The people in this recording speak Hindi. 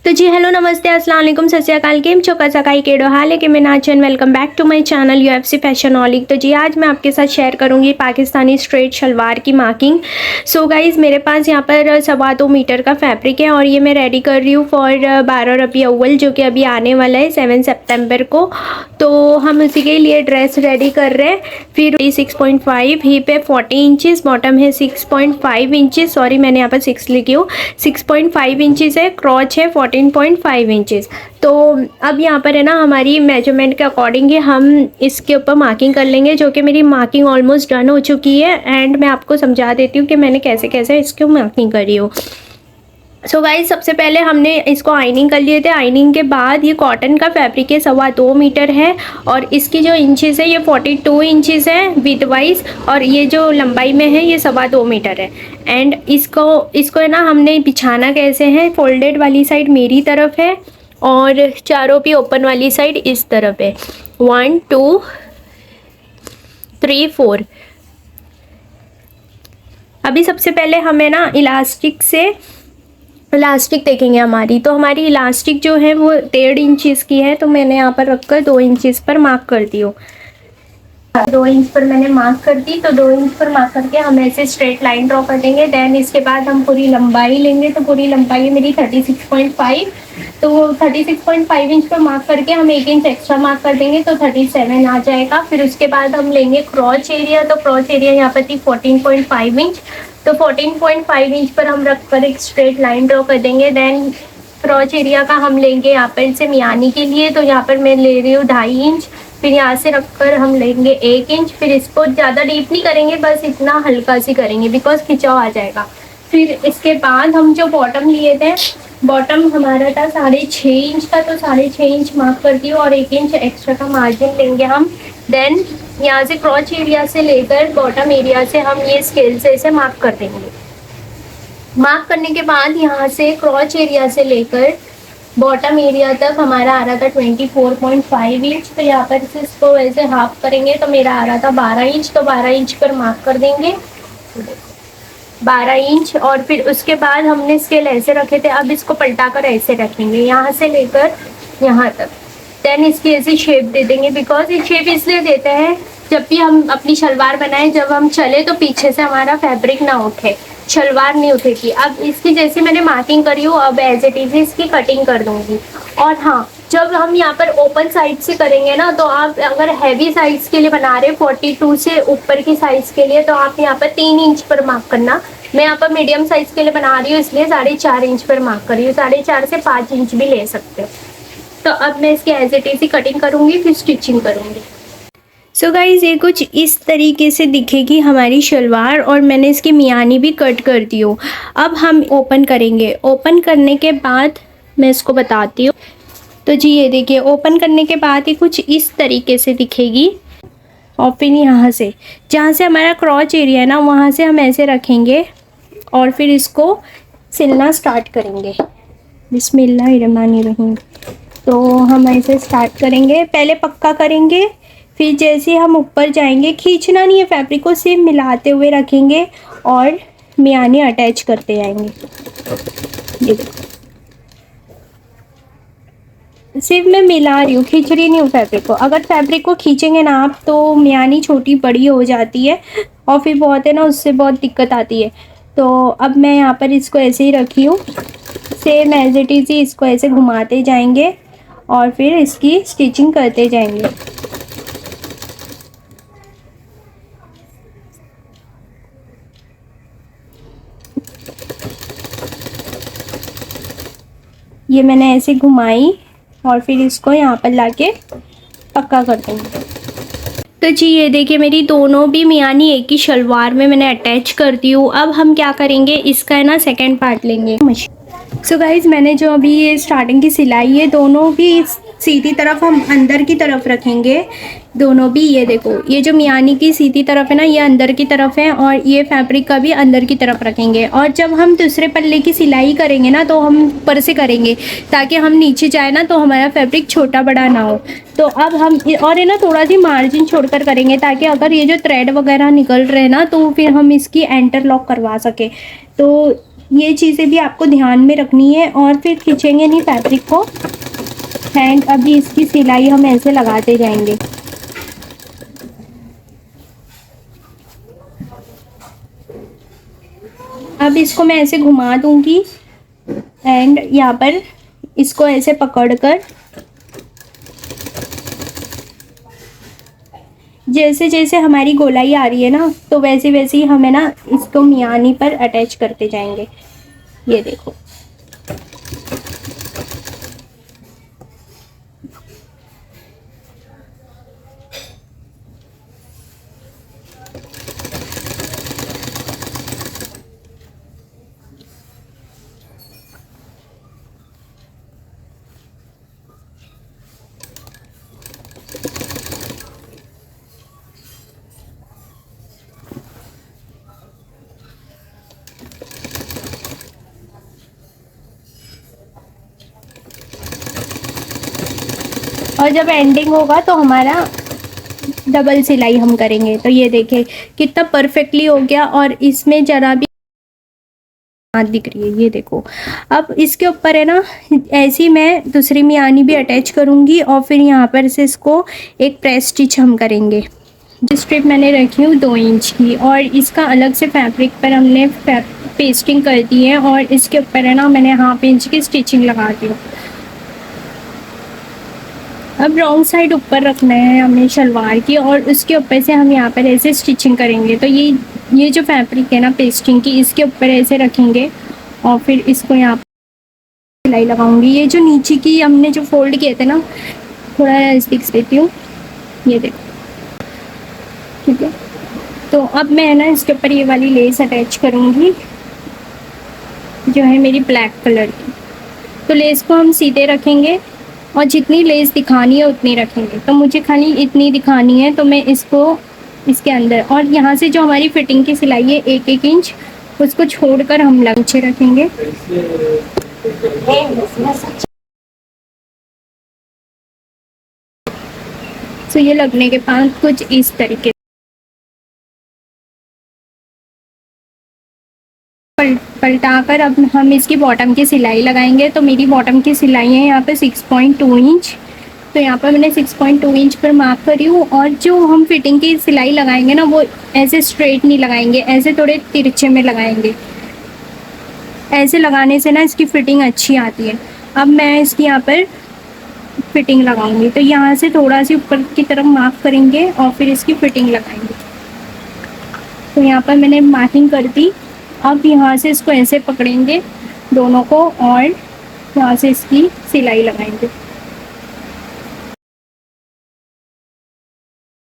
तो जी हेलो नमस्ते अस्सलाम वालेकुम सत श्री अकाल केम छो कैसा काई केडो हाल है कि मैं नाचन welcome back to my channel UFC fashion ऑलिक। तो जी आज मैं आपके साथ शेयर करूंगी पाकिस्तानी स्ट्रेट शलवार की मार्किंग। सो गाइज मेरे पास यहाँ पर 2.25 मीटर का फैब्रिक है और ये मैं रेडी कर रही हूँ फॉर 12 रबीउल अव्वल जो कि अभी आने वाला है 7 सितंबर को। तो हम उसी के लिए ड्रेस रेडी कर रहे हैं। फिर 6.5 हिप है 40 इंचज़, बॉटम है 6.5 इंचज़, सॉरी मैंने यहाँ पर 6 लिखी हूँ, 6.5 इंचज़ है, क्रॉच है 14.5 इंचज़। तो अब यहाँ पर है ना हमारी मेजरमेंट के अकॉर्डिंग ही हम इसके ऊपर मार्किंग कर लेंगे, जो कि मेरी मार्किंग ऑलमोस्ट डन हो चुकी है। एंड मैं आपको समझा देती हूँ कि मैंने कैसे कैसे इसकी मार्किंग करी हो। सो गाइस सबसे पहले हमने इसको आइनिंग कर लिए थे। आइनिंग के बाद ये कॉटन का फैब्रिक है, 2.25 मीटर है और इसकी जो इंचेस है ये 42 इंचेस है विथ वाइज, और ये जो लंबाई में है ये 2.25 मीटर है। एंड इसको है ना हमने बिछाना कैसे है, फोल्डेड वाली साइड मेरी तरफ है और चारों भी ओपन वाली साइड इस तरफ है। 1 2 3 4। अभी सबसे पहले हमें ना इलास्टिक देखेंगे हमारी। तो हमारी इलास्टिक जो है वो 1.5 इंचज़ की है, तो मैंने यहाँ पर रखकर 2 इंचज़ पर मार्क कर दी हो। 2 इंच पर मैंने मार्क कर दी। तो 2 इंच पर मार्क करके हम ऐसे स्ट्रेट लाइन ड्रॉ कर देंगे। देन इसके बाद हम पूरी लंबाई लेंगे। तो पूरी लंबाई है मेरी 36.5, तो 36.5 इंच पर मार्क करके हम 1 इंच एक्स्ट्रा मार्क कर देंगे तो 37 आ जाएगा। फिर उसके बाद हम लेंगे क्रॉच एरिया। तो क्रॉच एरिया यहाँ पर थी 14.5 इंच, तो 14.5 इंच पर हम रख कर एक स्ट्रेट लाइन ड्रॉ कर देंगे। देन क्रॉच एरिया का हम लेंगे यहाँ पर से मियानी के लिए, तो यहाँ पर मैं ले रही हूँ 2.5 इंच। फिर यहाँ से रखकर हम लेंगे 1 इंच। फिर इसको ज़्यादा डीप नहीं करेंगे, बस इतना हल्का सी करेंगे बिकॉज खिंचाव आ जाएगा। फिर इसके बाद हम जो बॉटम लिए थे, बॉटम हमारा था 6.5 इंच का, तो 6.5 इंच मार्क करती हूँ और 1 इंच एक्स्ट्रा का मार्जिन लेंगे हम। देन यहाँ से क्रॉच एरिया से लेकर बॉटम एरिया से हम ये स्केल से इसे मार्क कर देंगे। मार्क करने के बाद यहाँ से क्रॉच एरिया से लेकर बॉटम एरिया तक हमारा आ रहा था 24.5 इंच। तो यहाँ पर से इसको वैसे हाफ करेंगे तो मेरा आ रहा था 12 इंच। तो 12 इंच पर मार्क कर देंगे 12 इंच। और फिर उसके बाद हमने स्केल ऐसे रखे थे, अब इसको पलटा कर ऐसे रखेंगे यहाँ से लेकर यहाँ तक। देन इसकी ऐसी शेप दे देंगे, बिकॉज ये शेप इसलिए देते हैं जब भी हम अपनी शलवार बनाएं, जब हम चले तो पीछे से हमारा फैब्रिक ना उठे, शलवार नहीं उठेगी। अब इसकी जैसे मैंने मार्किंग करी हो, अब एज इट इज इसकी कटिंग कर दूंगी। और हाँ, जब हम यहाँ पर ओपन साइड से करेंगे ना, तो आप अगर हैवी साइज के लिए बना रहे 42 से ऊपर की साइज के लिए, तो आप यहाँ पर 3 इंच पर मार्क करना। मैं यहाँ पर मीडियम साइज के लिए बना रही हूँ इसलिए 4.5 इंच पर मार्क कर रही हूँ। 4.5 से 5 इंच भी ले सकते हो। तो अब मैं इसकी एज इट इज ही कटिंग करूँगी, फिर स्टिचिंग करूँगी। सो गाइज़ ये कुछ इस तरीके से दिखेगी हमारी शलवार और मैंने इसकी मियानी भी कट कर दी हो। अब हम ओपन करेंगे। ओपन करने के बाद मैं इसको बताती हूँ। तो जी ये देखिए, ओपन करने के बाद ये कुछ इस तरीके से दिखेगी। और फिर यहाँ से जहाँ से हमारा क्रॉच एरिया है ना, वहाँ से हम ऐसे रखेंगे और फिर इसको सिलना स्टार्ट करेंगे। बिस्मिल्लाहिर्रहमानिर्रहीम। तो हम ऐसे स्टार्ट करेंगे, पहले पक्का करेंगे, फिर जैसे हम ऊपर जाएंगे, खींचना नहीं है फैब्रिक को, सिर्फ मिलाते हुए रखेंगे और मियानी अटैच करते जाएंगे। देखो सिर्फ मैं मिला रही हूँ, खींच रही नहीं हूँ फैब्रिक को। अगर फैब्रिक को खींचेंगे ना आप तो मियानी छोटी बड़ी हो जाती है और फिर बहुत है ना, उससे बहुत दिक्कत आती है। तो अब मैं यहाँ पर इसको ऐसे ही रखी हूँ, सेम एज इट इज़ ही इसको ऐसे घुमाते जाएंगे और फिर इसकी स्टिचिंग करते जाएंगे। ये मैंने ऐसे घुमाई और फिर इसको यहाँ पर लाके पक्का कर देंगे। तो जी ये देखिए, मेरी दोनों भी मियानी एक ही शलवार में मैंने अटैच कर दी हूँ। अब हम क्या करेंगे, इसका है ना सेकंड पार्ट लेंगे। सो गाइज मैंने जो अभी ये स्टार्टिंग की सिलाई है, दोनों भी सीधी तरफ हम अंदर की तरफ रखेंगे। दोनों भी ये देखो, ये जो मियानी की सीधी तरफ है ना, ये अंदर की तरफ है और ये फैब्रिक का भी अंदर की तरफ रखेंगे। और जब हम दूसरे पल्ले की सिलाई करेंगे ना, तो हम ऊपर से करेंगे ताकि हम नीचे जाए ना तो हमारा फैब्रिक छोटा बड़ा ना हो। तो अब हम और है ना थोड़ा सी मार्जिन छोड़कर करेंगे ताकि अगर ये जो थ्रेड वगैरह निकल रहे हैं ना, तो फिर हम इसकी एंटरलॉक करवा सके। तो ये चीज़ें भी आपको ध्यान में रखनी है और फिर खींचेंगे नहीं फैब्रिक को। एंड अभी इसकी सिलाई हम ऐसे लगाते जाएंगे। अब इसको मैं ऐसे घुमा दूंगी एंड यहाँ पर इसको ऐसे पकड़कर जैसे जैसे हमारी गोलाई आ रही है ना, तो वैसे वैसे ही हमें ना इसको मियानी पर अटैच करते जाएंगे। ये देखो, और जब एंडिंग होगा तो हमारा डबल सिलाई हम करेंगे। तो ये देखिए कितना परफेक्टली हो गया और इसमें जरा भी हाथ दिख रही है। ये देखो, अब इसके ऊपर है ना ऐसी मैं दूसरी मियानी भी अटैच करूंगी और फिर यहाँ पर से इसको एक प्रेस स्टिच हम करेंगे। स्ट्रिप मैंने रखी हूँ 2 इंच की और इसका अलग से फैब्रिक पर हमने पेस्टिंग कर दी है और इसके ऊपर है ना मैंने 1/2 इंच की स्टिचिंग लगा दी। अब रॉन्ग साइड ऊपर रखना है हमने शलवार की और उसके ऊपर से हम यहाँ पर ऐसे स्टिचिंग करेंगे। तो ये जो फैब्रिक है ना पेस्टिंग की, इसके ऊपर ऐसे रखेंगे और फिर इसको यहाँ पर सिलाई लगाऊंगी। ये जो नीचे की हमने जो फोल्ड किए थे ना, थोड़ा नज़दीक देती हूँ, ये देखो, ठीक है। तो अब मैं ना इसके ऊपर ये वाली लेस अटैच करूँगी जो है मेरी ब्लैक कलर की। तो लेस को हम सीधे रखेंगे और जितनी लेस दिखानी है उतनी रखेंगे। तो मुझे खाली इतनी दिखानी है तो मैं इसको इसके अंदर, और यहाँ से जो हमारी फिटिंग की सिलाई है 1-1 इंच, उसको छोड़कर हम लंचे रखेंगे। तो ये लगने के बाद कुछ इस तरीके पलटाकर अब हम इसकी बॉटम की सिलाई लगाएंगे। तो मेरी बॉटम की सिलाई है यहाँ पे 6.2 इंच। तो यहाँ पर मैंने 6.2 इंच पर मार्क करी हूँ और जो हम फिटिंग की सिलाई लगाएंगे ना वो ऐसे स्ट्रेट नहीं लगाएंगे, ऐसे थोड़े तिरछे में लगाएंगे। ऐसे लगाने से ना इसकी फिटिंग अच्छी आती है। अब मैं इसकी यहाँ पर फिटिंग लगाऊंगी। तो यहाँ से थोड़ा सी ऊपर की तरफ मार्क करेंगे और फिर इसकी फिटिंग लगाएंगे। तो यहाँ पर मैंने मार्किंग कर दी। अब यहाँ से इसको ऐसे पकड़ेंगे दोनों को और यहाँ से इसकी सिलाई लगाएंगे।